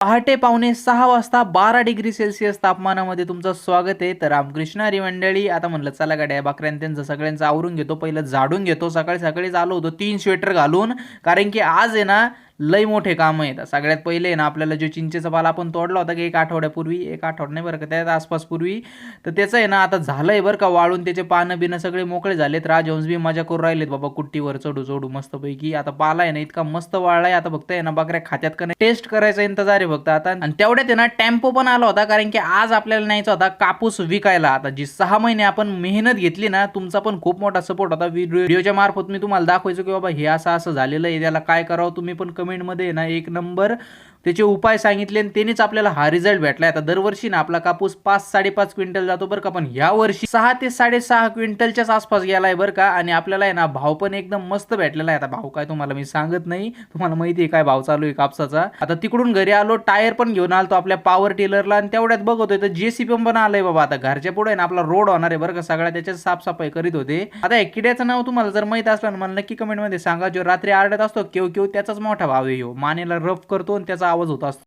पहाटे पावणे 6 वाजता 12 डिग्री सेल्सिअस तापमानामध्ये तुमचं स्वागत आहे. तर रामकृष्ण हरी मंडळी, आता म्हणलं चला गाड्या बकऱ्यां त्यांचं सगळ्यांचं आवरून घेतो, पहिलं झाडून घेतो. सकाळी सकाळीच आलो होतो 3 स्वेटर घालून, कारण की आज आहे ना लय मोठे काम आहेत. सगळ्यात पहिले आहे ना आपल्याला जो चिंचेचा पाला आपण तोडला होता की एक आठवड्यापूर्वी, एक आठवडा नाही बरं का, त्यात आसपास पूर्वी, तर त्याचं आहे ना आता झालंय बरं का वाळून, त्याचे पानं बिनं सगळे मोकळे झालेत. राजहंस बी मजा करून राहिलेत बाबा, कुट्टीवर चढू चढू मस्तपैकी. आता पाला आहे ना इतका मस्त वाळलाय, आता फक्त आहे ना बकऱ्या खात्यात का नाही टेस्ट करायचा इंतजार आहे फक्त आता. आणि तेवढ्यात आहे ना टेम्पो पण आला होता, कारण की आज आपल्याला न्यायचा होता कापूस विकायला. आता जी 6 महिने आपण मेहनत घेतली ना, तुमचा पण खूप मोठा सपोर्ट होता. व्हिडिओच्या मार्फत मी तुम्हाला दाखवायचो की बाबा हे असं असं झालेलं आहे, त्याला काय करावं. तुम्ही पण कमेंटमध्ये ना एक नंबर त्याचे उपाय सांगितले आणि त्यांनीच आपल्याला हा रिझल्ट भेटलाय. आता दरवर्षी ना आपला कापूस 5-5.5 क्विंटल जातो बरं का, पण या वर्षी 6 ते 6.5 क्विंटलच्याच आसपास गेलाय बरं का. आणि आपल्याला आहे ना भाव पण एकदम मस्त भेटलेला आहे. आता भाव काय तुम्हाला मी सांगत नाही, तुम्हाला माहिती आहे काय भाव चालू आहे कापसाचा. आता तिकडून घरी आलो, टायर पण घेऊन आलो आपल्या पॉवर टिलरला, आणि तेवढ्यात बघतोय तर जेसीबी पण आलंय बाबा. आता घरच्या पुढे ना आपला रोड होणार आहे बरं का, सगळ्या त्याच्यात साफसफाई करीत होते. आता या किड्याचं नाव तुम्हाला जर माहित असलं ना, मला नक्की कमेंटमध्ये सांगा. जो रात्री आरडत असतो केव केव, त्याचाच मोठा भाव आहे. मानेला रफ करतो आणि त्याचा आवाज होत असतो.